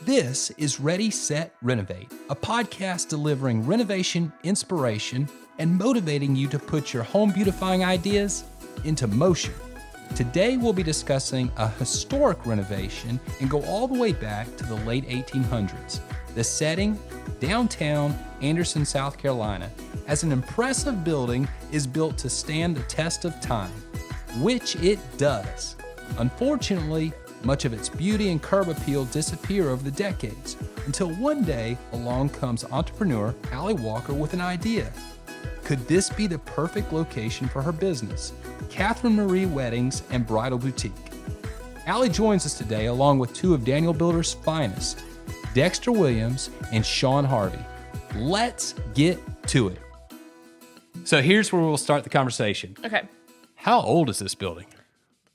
This is Ready, Set, Renovate, a podcast delivering renovation inspiration and motivating you to put your home beautifying ideas into motion. Today we'll be discussing a historic renovation and go all the way back to the late 1800s. The setting, downtown Anderson, South Carolina, as an impressive building is built to stand the test of time, which it does. Unfortunately, much of its beauty and curb appeal disappear over the decades, until one day along comes entrepreneur Allie Walker with an idea. Could this be the perfect location for her business, Katherine Marie Weddings and Bridal Boutique? Allie joins us today along with two of Daniel Builder's finest, Dexter Williams and Sean Harvey. Let's get to it. So here's where we'll start the conversation. Okay. How old is this building?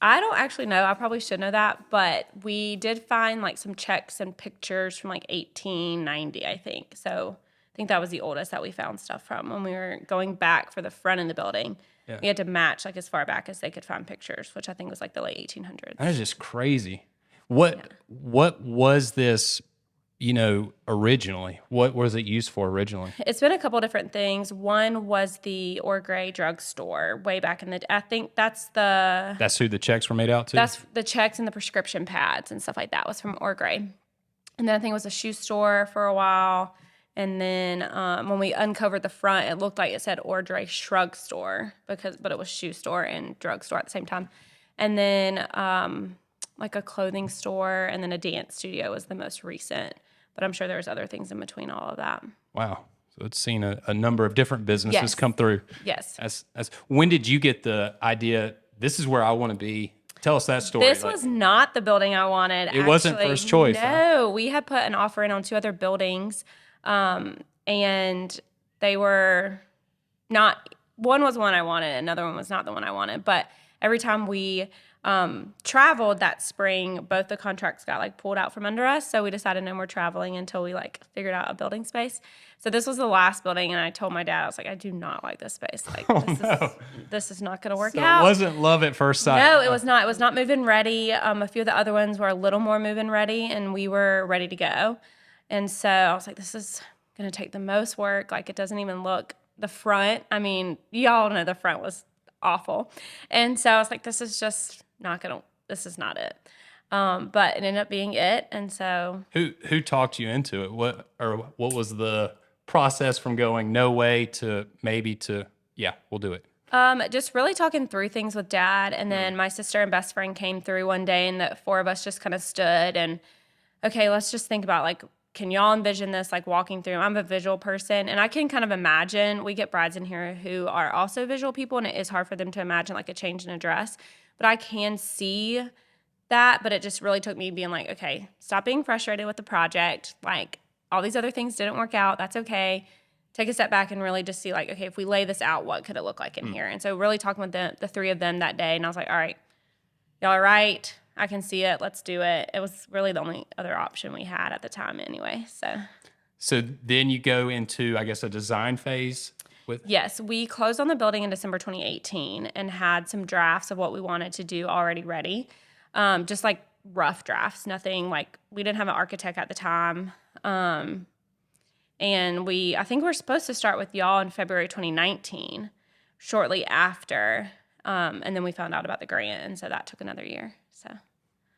I don't actually know. I probably should know that, but we did find like some checks and pictures from like 1890, I think. So I think that was the oldest that we found stuff from when we were going back for the front of the building. Yeah. We had to match like as far back as they could find pictures, which I think was like the late 1800s. That is just crazy. What was this, originally? What was it used for originally? It's been a couple different things. One was the Orgray drugstore way back in the, I think that's who the checks were made out to? That's the checks and the prescription pads and stuff like that was from Orgray. And then I think it was a shoe store for a while. And then when we uncovered the front, it looked like it said Orgray Shrug Store, but it was shoe store and drugstore at the same time. And then like a clothing store and then a dance studio was the most recent. But I'm sure there was other things in between all of that. Wow. So it's seen a number of different businesses come through. Yes. As when did you get the idea, this is where I want to be? Tell us that story. This was not the building I wanted. It wasn't first choice. No, we had put an offer in on two other buildings. And they were not, one was one I wanted, another one was not the one I wanted. But every time we traveled that spring, both the contracts got like pulled out from under us. So we decided no more traveling until we like figured out a building space. So this was the last building. And I told my dad, I was like, I do not like this space. Like this is not going to work out. It wasn't love at first sight. No, it was not. It was not move-in ready. A few of the other ones were a little more move-in ready and we were ready to go. And so I was like, this is going to take the most work. Like, it doesn't even look, the front, I mean, y'all know the front was awful. And so I was like, this is just not going to, this is not it. But it ended up being it. And so. Who talked you into it? What was the process from going no way to maybe to, yeah, we'll do it? Just really talking through things with Dad. And then my sister and best friend came through one day and the four of us just kind of stood and, okay, let's just think about like, can y'all envision this, like walking through? I'm a visual person, and I can kind of imagine. We get brides in here who are also visual people, and it is hard for them to imagine like a change in a dress. But I can see that, but it just really took me being like, okay, stop being frustrated with the project. Like, all these other things didn't work out. That's okay. Take a step back and really just see like, okay, if we lay this out, what could it look like in here? And so really talking with the three of them that day, and I was like, all right, y'all are right. I can see it. Let's do it. It was really the only other option we had at the time anyway. So then you go into, I guess, a design phase with? Yes. We closed on the building in December 2018 and had some drafts of what we wanted to do already ready. Just like rough drafts, nothing like, we didn't have an architect at the time. And I think we were supposed to start with y'all in February 2019, shortly after. And then we found out about the grant. And so that took another year.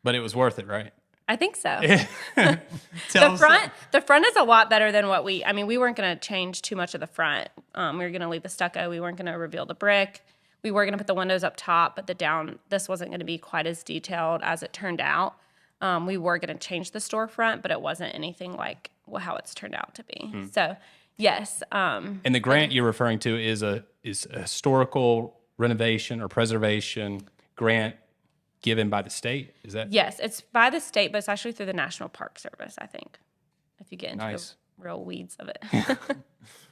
But it was worth it, right? I think so. The front is a lot better than we weren't going to change too much of the front. We were going to leave the stucco. We weren't going to reveal the brick. We were going to put the windows up top, but this wasn't going to be quite as detailed as it turned out. We were going to change the storefront, but it wasn't anything like how it's turned out to be. Mm-hmm. So, yes. And the grant you're referring to is a historical renovation or preservation grant given by the state? Is that? Yes, it's by the state, but it's actually through the National Park Service, I think, if you get into the real weeds of it.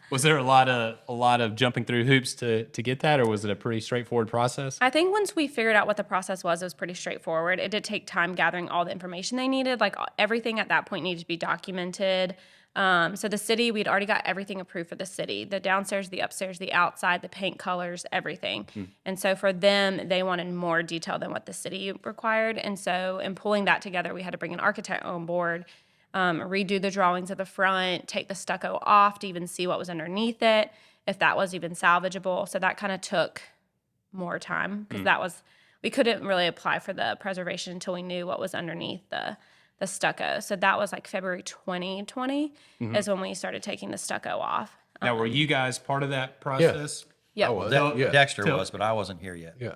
Was there a lot of jumping through hoops to get that, or was it a pretty straightforward process? I think once we figured out what the process was, it was pretty straightforward. It did take time gathering all the information they needed. Like everything at that point needed to be documented. So the city, we'd already got everything approved for the city. The downstairs, the upstairs, the outside, the paint colors, everything. And so for them, they wanted more detail than what the city required. And so in pulling that together, we had to bring an architect on board. redo the drawings of the front, take the stucco off to even see what was underneath it, if that was even salvageable. So that kind of took more time because we couldn't really apply for the preservation until we knew what was underneath the stucco. So that was like February 2020 is when we started taking the stucco off. Now, were you guys part of that process? Yeah. I was. Dexter was, but I wasn't here yet. Yeah.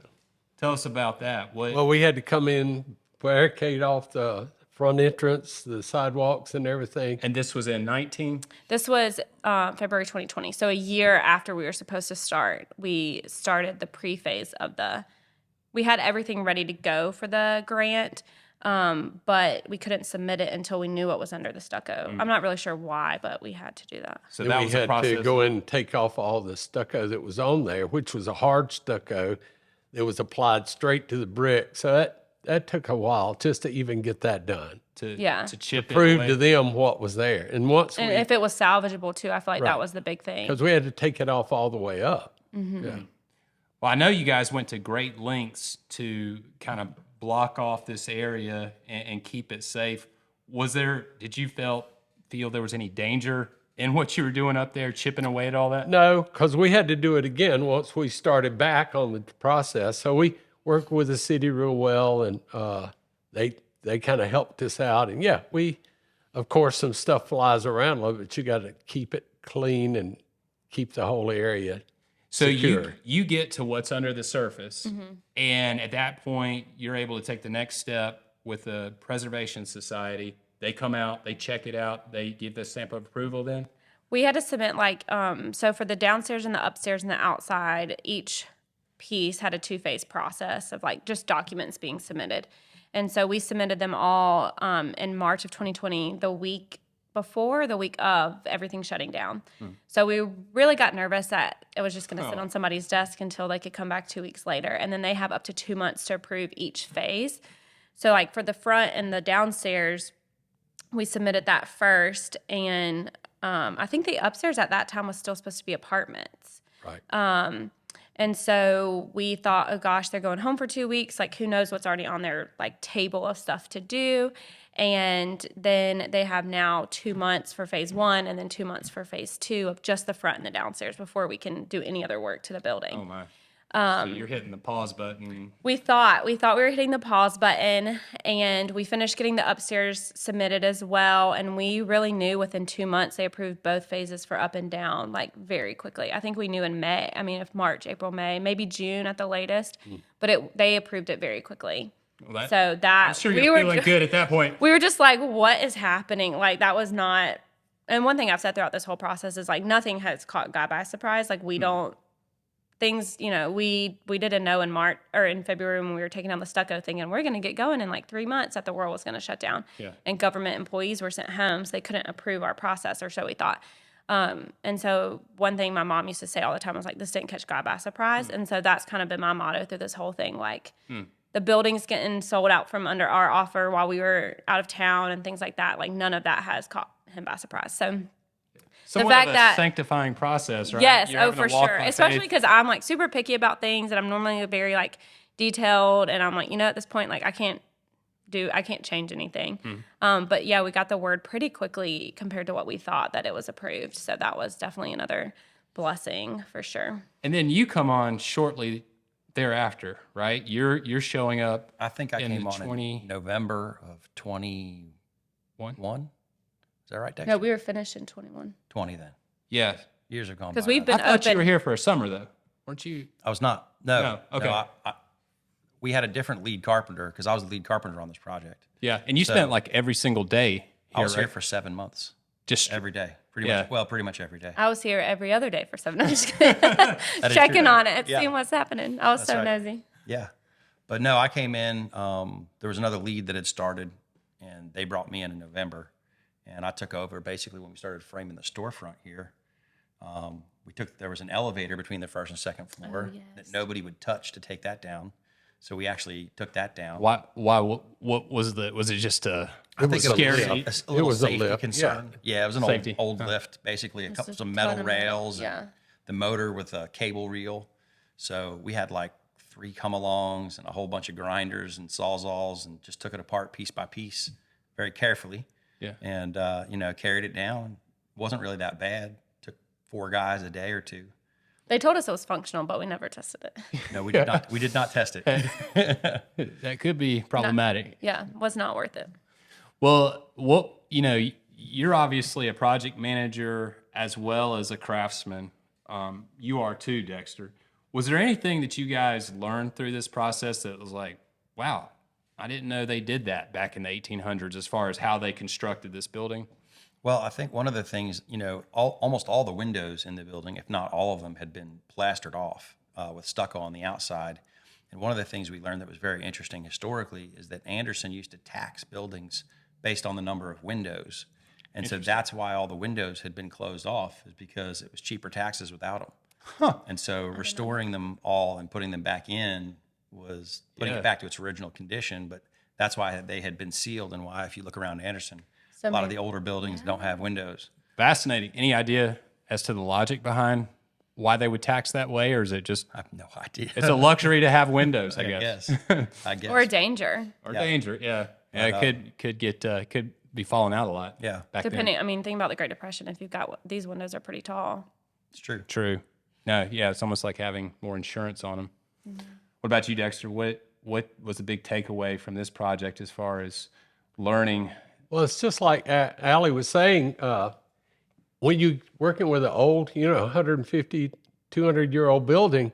Tell us about that. Well, we had to come in, barricade off the front entrance, the sidewalks and everything. And this was in 19? This was February 2020. So a year after we were supposed to start, we started the pre-phase of we had everything ready to go for the grant, but we couldn't submit it until we knew what was under the stucco. I'm not really sure why, but we had to do that. So Then that we was the had process. to go in and take off all the stucco that was on there, which was a hard stucco that was applied straight to the brick. So that took a while just to even get that done. to chip it Prove away. to them what was there. And once And we, if it was salvageable too, I feel like Right. that was the big thing. because we had to take it off all the way up. Yeah. Well, I know you guys went to great lengths to kind of block off this area and keep it safe. Did you feel there was any danger in what you were doing up there, chipping away at all that? No, because we had to do it again once we started back on the process. So we worked with the city real well, and they kind of helped us out. And yeah, of course, some stuff flies around a little, but you got to keep it clean and keep the whole area So secure. you get to what's under the surface, and at that point, you're able to take the next step with the Preservation Society. They come out, they check it out, they give the stamp of approval then? We had to submit so for the downstairs and the upstairs and the outside, each piece had a 2-phase process of just documents being submitted. And so we submitted them all in March of 2020, the week before, the week of everything shutting down. So we really got nervous that it was just going to sit on somebody's desk until they could come back 2 weeks later. And then they have up to 2 months to approve each phase. So for the front and the downstairs, we submitted that first. And I think the upstairs at that time was still supposed to be apartments. Right. And so we thought, oh gosh, they're going home for 2 weeks. Who knows what's already on their table of stuff to do. And then they have now 2 months for phase 1 and then 2 months for phase 2 of just the front and the downstairs before we can do any other work to the building. Oh my. So you're hitting the pause button. We thought we were hitting the pause button, and we finished getting the upstairs submitted as well. And we really knew within 2 months they approved both phases for up and down very quickly. I think we knew in May. I mean, if March, April, May, maybe June at the latest. But they approved it very quickly. Well, I'm sure you're feeling good at that point. We were just like, what is happening? That was not. And one thing I've said throughout this whole process is nothing has caught God by surprise. We don't. Things, we didn't know in March or in February when we were taking down the stucco thinking we're going to get going in 3 months that the world was going to shut down. Yeah. And government employees were sent home, so they couldn't approve our process, or so we thought. And so one thing my mom used to say all the time was this didn't catch God by surprise. And so that's kind of been my motto through this whole thing. The building's getting sold out from under our offer while we were out of town and things like that. None of that has caught him by surprise. So Somewhat fact of a that- sanctifying process, right? yes, You're oh having to for walk sure. by Especially faith. because I'm super picky about things, and I'm normally very detailed, and I'm at this point I can't change anything. But yeah, we got the word pretty quickly compared to what we thought that it was approved. So that was definitely another blessing for sure. And then you come on shortly thereafter, right? You're showing up. I think I In came the on 20 in November of 21. Is that right, Dexter? No, we were finished in 21 20 then. Yeah. Years have gone by. because we've I been thought you open. were here for a summer though, weren't you? I was not. No. No, okay. We had a different lead carpenter because I was the lead carpenter on this project. Yeah. And you So- spent every single day here, I was right? here for 7 months. Just Every day. Yeah. Pretty much every day. I was here every other day for 7 months, is checking true. on it, Yeah. seeing what's happening. I was That's so right. nosy. Yeah. But no, I came in, there was another lead that had started, and they brought me in November. And I took over basically when we started framing the storefront here. There was an elevator between the first and second floor that nobody would touch to take that down. So we actually took that down. why what was it just a I think it was scary? a little was a safety lift, concern. Yeah, it was an Safety. old lift, basically Just a some metal ton of metal, rails, yeah. and the motor with a cable reel. So we had 3 come-alongs and a whole bunch of grinders and sawzalls, and just took it apart piece by piece, very carefully. Yeah. And, carried it down. Wasn't really that bad. Took 4 guys a day or 2. They told us it was functional, but we never tested it. No, we did not. We did not test it. That could be problematic. Yeah, was not worth it. Well, you're obviously a project manager as well as a craftsman. You are too, Dexter. Was there anything that you guys learned through this process that was like, wow, I didn't know they did that back in the 1800s as far as how they constructed this building? Well, I think one of the things, almost all the windows in the building, if not all of them, had been plastered off with stucco on the outside. And one of the things we learned that was very interesting historically is that Anderson used to tax buildings based on the number of windows. And so that's why all the windows had been closed off, is because it was cheaper taxes without them. Huh. And so restoring them all and putting them back in was putting it back to its original condition. But that's why they had been sealed, and why, if you look around Anderson, a lot of the older buildings don't have windows. Fascinating. Any idea as to the logic behind why they would tax that way, or is it just I have no idea. it's a luxury to have windows, I guess. I guess. Or a danger. Or danger, yeah. It could be falling out a lot. Yeah. Back Depending, think about the Great Depression. If you've got, these windows are pretty tall. It's true. True. No, yeah, it's almost like having more insurance on them. Mm-hmm. What about you, Dexter? What was the big takeaway from this project as far as learning? Well, it's just like Allie was saying, when you're working with an old, 150, 200-year-old building,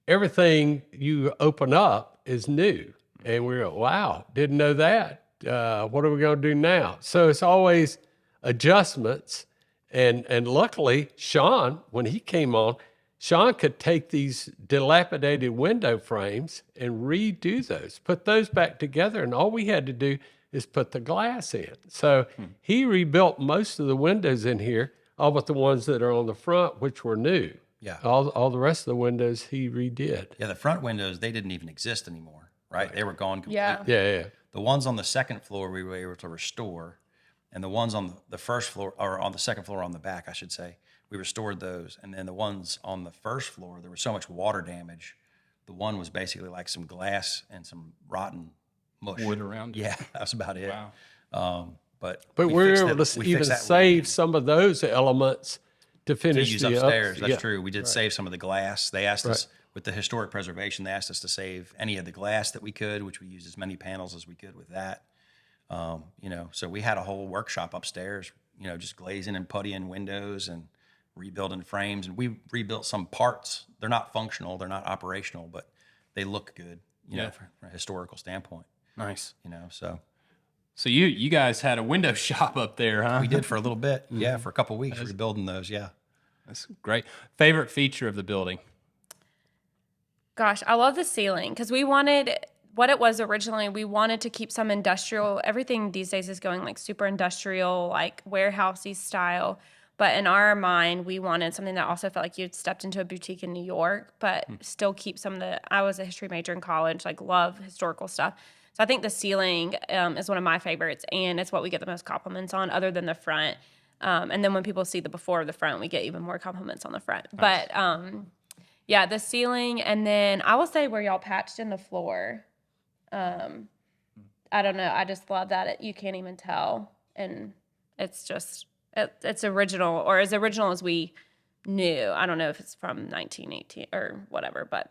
everything you open up is new. And we're, wow, didn't know that. What are we going to do now? So it's always adjustments. And luckily, Sean, when he came on, Sean could take these dilapidated window frames and redo those, put those back together, and all we had to do is put the glass in. So he rebuilt most of the windows in here, all but the ones that are on the front, which were new. Yeah. All the rest of the windows he redid. Yeah, the front windows, they didn't even exist anymore, right? They were gone completely. Yeah. Yeah. The ones on the second floor we were able to restore, and the ones on the first floor, or on the second floor on the back, I should say, we restored those. And then the ones on the first floor, there was so much water damage. The one was basically like some glass and some rotten mush. Wood around it? Yeah, that's about it. Wow. But we we were fixed able that- to we even fixed that save some of those elements to to finish use the upstairs. That's yeah. true. We did save some of the glass. They asked us, with the historic preservation, they asked us to save any of the glass that we could, which we used as many panels as we could with that. So we had a whole workshop upstairs, just glazing and puttying windows and rebuilding frames. And we rebuilt some parts. They're not functional, they're not operational, but they look good, from a historical standpoint. Nice. So you guys had a window shop up there, huh? we did for a little bit. Yeah, for a couple of weeks rebuilding those. Yeah. That's great. Favorite feature of the building? Gosh, I love the ceiling because we wanted what it was originally. We wanted to keep some industrial. Everything these days is going like super industrial, like warehousey style. But in our mind, we wanted something that also felt like you'd stepped into a boutique in New York, but still keep some of the. I was a history major in college, like love historical stuff. So I think the ceiling is one of my favorites, and it's what we get the most compliments on, other than the front. And then when people see the before of the front, we get even more compliments on the front. Nice. But yeah, the ceiling, and then I will say where y'all patched in the floor. I don't know. I just love that you can't even tell, and it's just it's original, or as original as we knew. I don't know if it's from 1918 or whatever, but.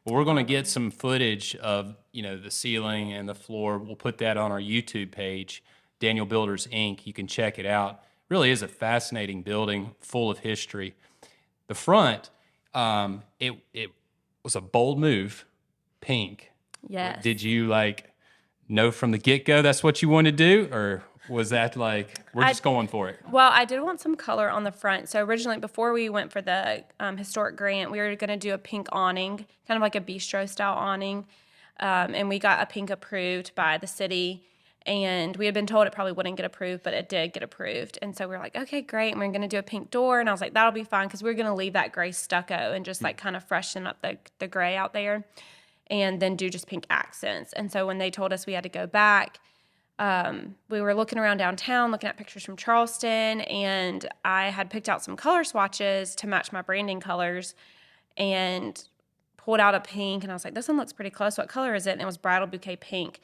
Well, we're going to get some footage of, the ceiling and the floor. We'll put that on our YouTube page, Daniel Builders, Inc. You can check it out. Really is a fascinating building, full of history. The front, it was a bold move, pink. Yes. Did you, know from the get-go that's what you wanted to do, or was that we're just going for it? Well, I did want some color on the front. So originally, before we went for the historic grant, we were going to do a pink awning, kind of like a bistro-style awning. And we got a pink approved by the city. And we had been told it probably wouldn't get approved, but it did get approved. And so we were like, okay, great. And we're going to do a pink door. And I was like, that'll be fine, because we're going to leave that gray stucco and just kind of freshen up the gray out there, and then do just pink accents. And so when they told us we had to go back, we were looking around downtown, looking at pictures from Charleston, and I had picked out some color swatches to match my branding colors and pulled out a pink, and I was like, this one looks pretty close. What color is it? And it was Bridal Bouquet Pink.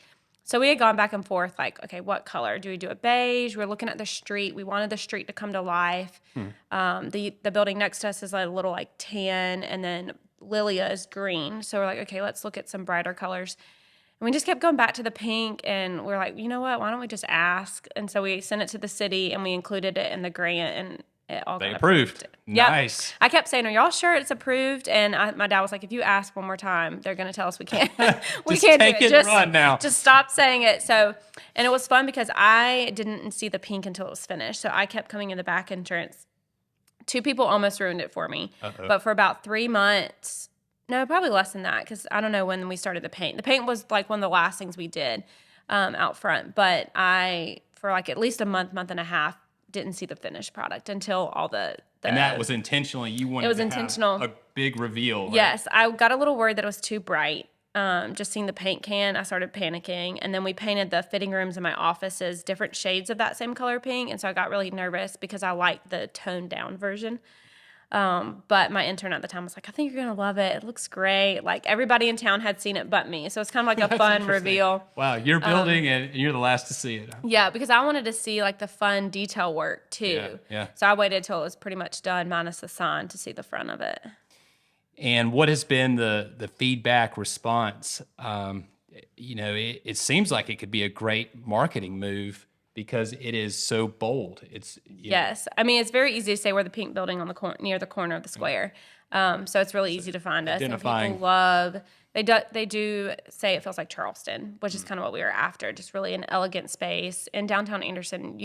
So we had gone back and forth, like, okay, what color? Do we do a beige? We're looking at the street. We wanted the street to come to life. The building next to us is a little like tan, and then Lilia is green. So we're like, okay, let's look at some brighter colors. And we just kept going back to the pink, and we're like, you know what? Why don't we just ask? And so we sent it to the city, and we included it in the grant, and it all They got approved. Yep. Nice. I kept saying, "Are y'all sure it's approved?" And my dad was like, "If you ask one more time, they're going to tell us we can't. We Just can't take do it. it and run now." Just stop saying it." So, and it was fun because I didn't see the pink until it was finished. So I kept coming in the back entrance. 2 people almost ruined it for me, but for about 3 months, no, probably less than that, because I don't know when we started the paint. The paint was like one of the last things we did out front, but I, for like at least a month and a half, didn't see the finished product until all the And that was intentionally. You wanted It was to intentional. have a big reveal. Right? Yes, I got a little worried that it was too bright. Just seeing the paint can, I started panicking. And then we painted the fitting rooms in my offices different shades of that same color pink. And so I got really nervous because I liked the toned down version. But my intern at the time was like, I think you're going to love it. It looks great. Like everybody in town had seen it but me. So it's kind of like a fun reveal. Wow, you're building and you're the last to see it. Yeah, because I wanted to see like the fun detail work too. Yeah. So I waited till it was pretty much done minus the sign to see the front of it. And what has been the feedback response? It seems like it could be a great marketing move because it is so bold. Yes. I mean, it's very easy to say we're the pink building on the near the corner of the square. So it's really easy to find us. And people love, they do say it feels like Charleston, which is kind of what we were after, just really an elegant space. In downtown Anderson,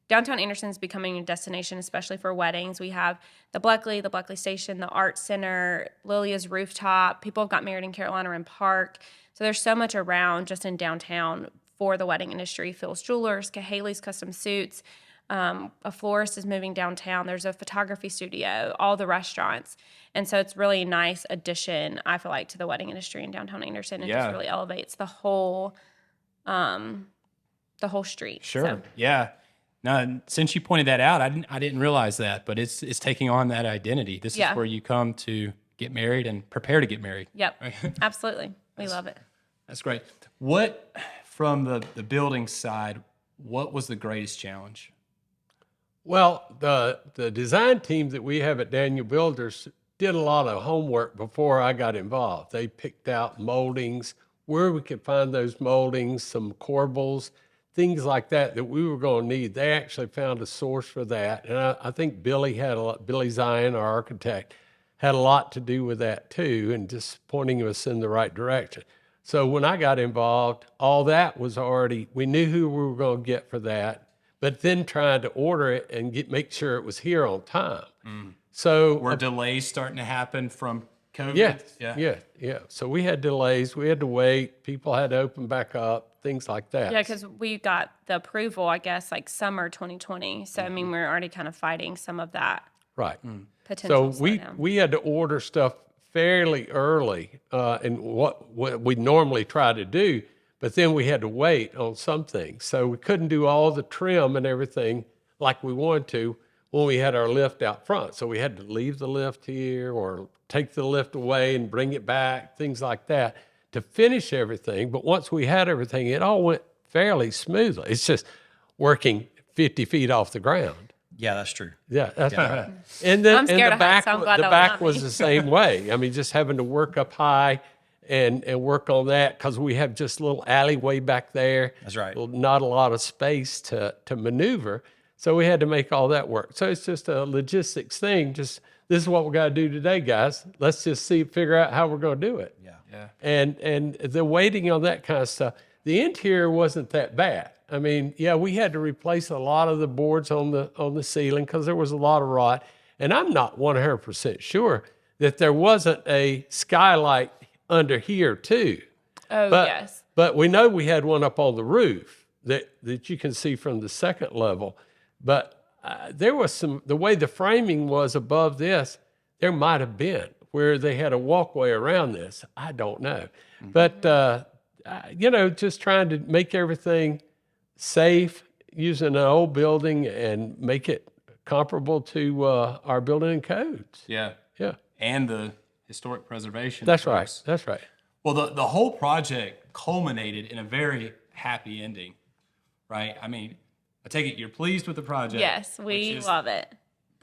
Downtown Anderson is becoming a destination, especially for weddings. We have the Bleckley Station, the Art Center, Lilia's Rooftop. People have got married in Carolina and Park. So there's so much around just in downtown for the wedding industry. Phil's Jewelers, Cahaley's Custom Suits. A florist is moving downtown. There's a photography studio, all the restaurants. And so it's really a nice addition, I feel like, to the wedding industry in downtown Anderson. It just really elevates the whole street. Sure. So. Yeah. Now, since you pointed that out, I didn't realize that, but it's taking on that identity. This is where you come to get married and prepare to get married. Yep, absolutely. We love it. That's great. What, from the building side, what was the greatest challenge? Well, the design team that we have at Daniel Builders did a lot of homework before I got involved. They picked out moldings, where we could find those moldings, some corbels, things like that we were going to need. They actually found a source for that. And I think Billy Zion, our architect, had a lot to do with that too, and just pointing us in the right direction. So when I got involved, all that was already, we knew who we were going to get for that, but then trying to order it and make sure it was here on time. So were delays starting to happen from COVID? Yeah. So we had delays. We had to wait. People had to open back up. Things like that. Yeah, because we got the approval, I guess, like summer 2020. So, I mean, we're already kind of fighting some of that potential So we had to order stuff fairly early in what we normally try to do, but then we had to wait on some things. So we couldn't do all the trim and everything like we wanted to when we had our lift out front. So we had to leave the lift here or take the lift away and bring it back, things like that, to finish everything. But once we had everything, it all went fairly smoothly. It's just working 50 feet off the ground. Yeah, that's true. Yeah, that's right. And then I'm scared the of back, heights, so I'm glad the that was back not was me. the same way. I mean, just having to work up high and work on that because we have just a little alleyway back there. That's right. Not a lot of space to maneuver. So we had to make all that work. So it's just a logistics thing. Just this is what we got to do today, guys. Let's just figure out how we're going to do it. Yeah. And the waiting on that kind of stuff. The interior wasn't that bad. I mean, we had to replace a lot of the boards on the ceiling because there was a lot of rot. And I'm not 100% sure that there wasn't a skylight under here too. Oh, yes. But we know we had one up on the roof that you can see from the second level. But there was the way the framing was above this, there might have been where they had a walkway around this. I don't know. But, just trying to make everything safe, using an old building and make it comparable to our building codes. Yeah. Yeah. And the historic preservation. That's right. That's right. Well, the whole project culminated in a very happy ending, right? I mean, I take it you're pleased with the project. Yes, which we is love it.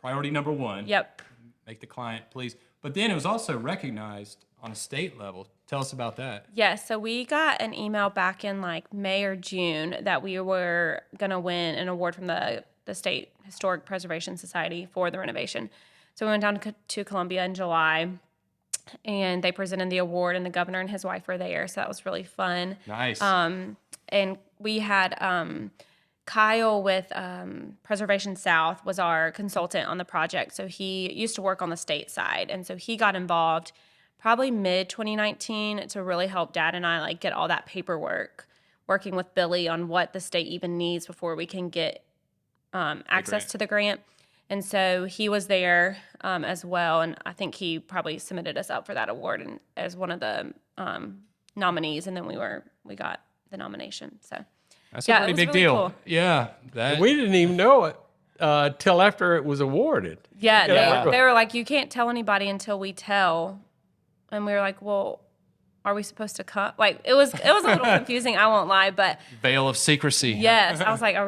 priority number one. Yep. Make the client pleased. But then it was also recognized on a state level. Tell us about that. Yes, so we got an email back in like May or June that we were going to win an award from the State Historic Preservation Society for the renovation. So we went down to Columbia in July, and they presented the award, and the governor and his wife were there, so that was really fun. Nice. And we had Kyle with Preservation South was our consultant on the project. So he used to work on the state side, and so he got involved probably mid 2019 to really help Dad and I like get all that paperwork, working with Billy on what the state even needs before we can get access to the grant. And so he was there as well, and I think he probably submitted us up for that award and as one of the nominees, and then we got the nomination. So That's yeah, a pretty it was big really deal. cool. Yeah. That, We didn't even know it till after it was awarded. Yeah, they were like, you can't tell anybody until we tell. And we were like, well, are we supposed to come? Like, it was a little confusing, I won't lie, but veil of secrecy. yes, I was like, what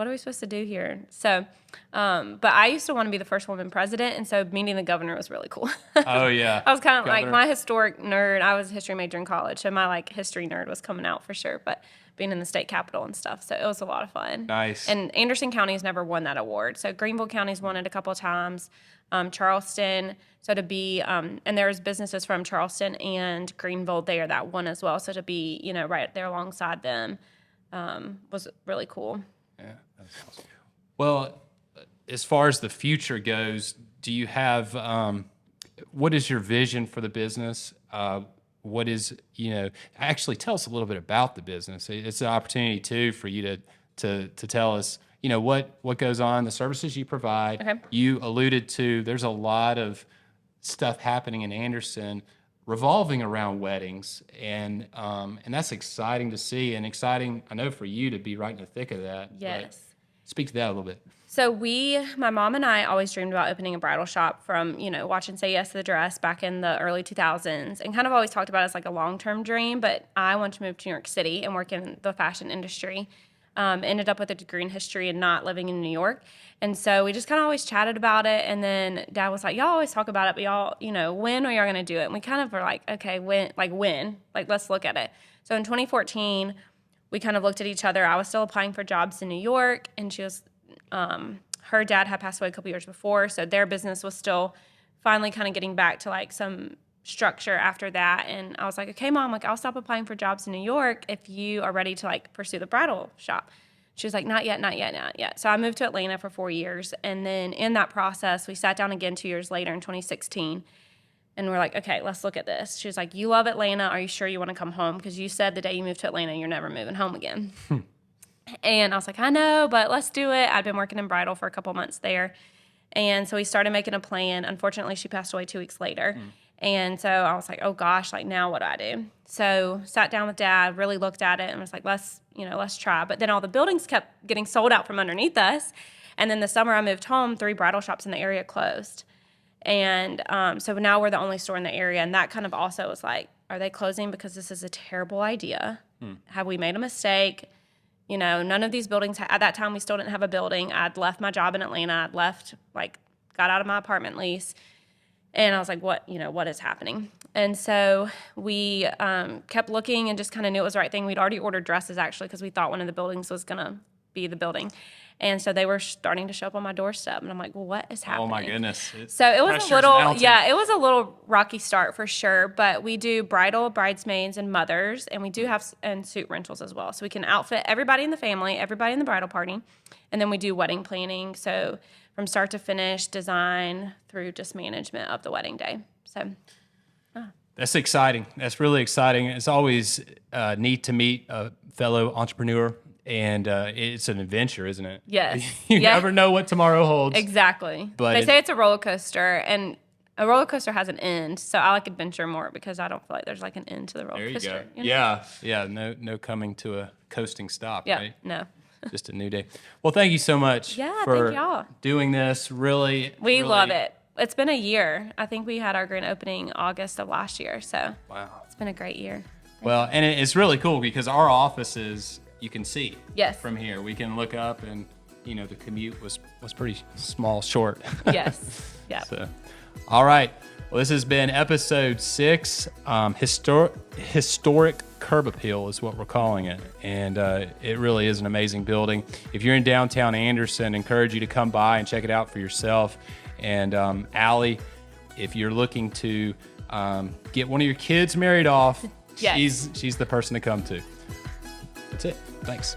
are we supposed to do here? So, but I used to want to be the first woman president, and so meeting the governor was really cool. Oh, yeah. I was kind of like Governor. my historic nerd. I was a history major in college, so my like history nerd was coming out for sure. But being in the state capitol and stuff, so it was a lot of fun. Nice. And Anderson County has never won that award. So Greenville County's won it a couple of times. Charleston. So to be, and there's businesses from Charleston and Greenville there that won as well. So to be, right there alongside them was really cool. Yeah, that's awesome. Well, as far as the future goes, do you have, what is your vision for the business? What is, actually tell us a little bit about the business. It's an opportunity too for you to tell us, what goes on, the services you provide. Okay. You alluded to, there's a lot of stuff happening in Anderson revolving around weddings, and that's exciting to see, and exciting, I know, for you to be right in the thick of that. Yes. Speak to that a little bit. So my mom and I always dreamed about opening a bridal shop from, watching Say Yes to the Dress back in the early 2000s, and kind of always talked about it as like a long-term dream, but I wanted to move to New York City and work in the fashion industry. Ended up with a degree in history and not living in New York. And so we just kind of always chatted about it. And then Dad was like, y'all always talk about it, but y'all, when are y'all going to do it? And we kind of were like, okay, when? Like, let's look at it. So in 2014, we kind of looked at each other. I was still applying for jobs in New York, and she was, her dad had passed away a couple years before. So their business was still finally kind of getting back to like some structure after that. And I was like, okay, Mom, like I'll stop applying for jobs in New York if you are ready to like pursue the bridal shop. She was like, not yet. So I moved to Atlanta for 4 years. And then in that process, we sat down again 2 years later in 2016. And we're like, okay, let's look at this. She was like, you love Atlanta. Are you sure you want to come home? Because you said the day you moved to Atlanta, you're never moving home again. And I was like, I know, but let's do it. I'd been working in bridal for a couple months there. And so we started making a plan. Unfortunately, she passed away 2 weeks later. And so I was like, oh gosh, like now what do I do? So sat down with Dad, really looked at it and was like, let's try. But then all the buildings kept getting sold out from underneath us. And then the summer I moved home, 3 bridal shops in the area closed. And so now we're the only store in the area. And that kind of also was like, are they closing because this is a terrible idea? Have we made a mistake? None of these buildings, at that time we still didn't have a building. I'd left my job in Atlanta. I'd left, got out of my apartment lease. And I was like, what is happening? And so we kept looking and just kind of knew it was the right thing. We'd already ordered dresses, actually, because we thought one of the buildings was going to be the building. And so they were starting to show up on my doorstep. And I'm like, well, what is happening? Oh, my goodness. So it was Pressure's a little, mounting. it was a little rocky start for sure. But we do bridal, bridesmaids, and mothers. And we do have and suit rentals as well. So we can outfit everybody in the family, everybody in the bridal party. And then we do wedding planning. So from start to finish, design through just management of the wedding day. So That's exciting. That's really exciting. It's always neat to meet a fellow entrepreneur, and it's an adventure, isn't it? yes. You Yeah. never know what tomorrow holds. Exactly. But they say it's a roller coaster, and a roller coaster has an end. So I like adventure more because I don't feel like there's like an end to the roller There you coaster. go. Yeah. No coming to a coasting stop, Yeah. right? No. Just a new day. Well, thank you so much Yeah, for thank y'all. doing this. Really, We really- love it. It's been a year. I think we had our grand opening August of last year. So Wow. it's been a great year. Well, and it's really cool because our offices, you can see Yes. from here. We can look up and, the commute was pretty small, short. Yes. Yeah. So, all right. Well, this has been episode 6. Historic Curb Appeal is what we're calling it. And it really is an amazing building. If you're in downtown Anderson, I encourage you to come by and check it out for yourself. And Allie, if you're looking to get one of your kids married off, Yes. she's the person to come to. That's it. Thanks.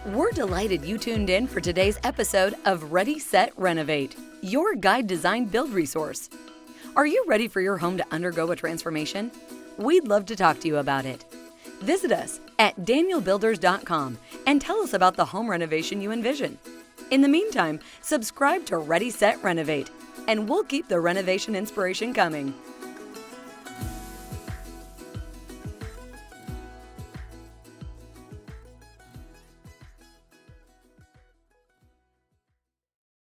We're delighted you tuned in for today's episode of Ready, Set, Renovate, your guide design build resource. Are you ready for your home to undergo a transformation? We'd love to talk to you about it. Visit us at danielbuilders.com and tell us about the home renovation you envision. In the meantime, subscribe to Ready, Set, Renovate, and we'll keep the renovation inspiration coming.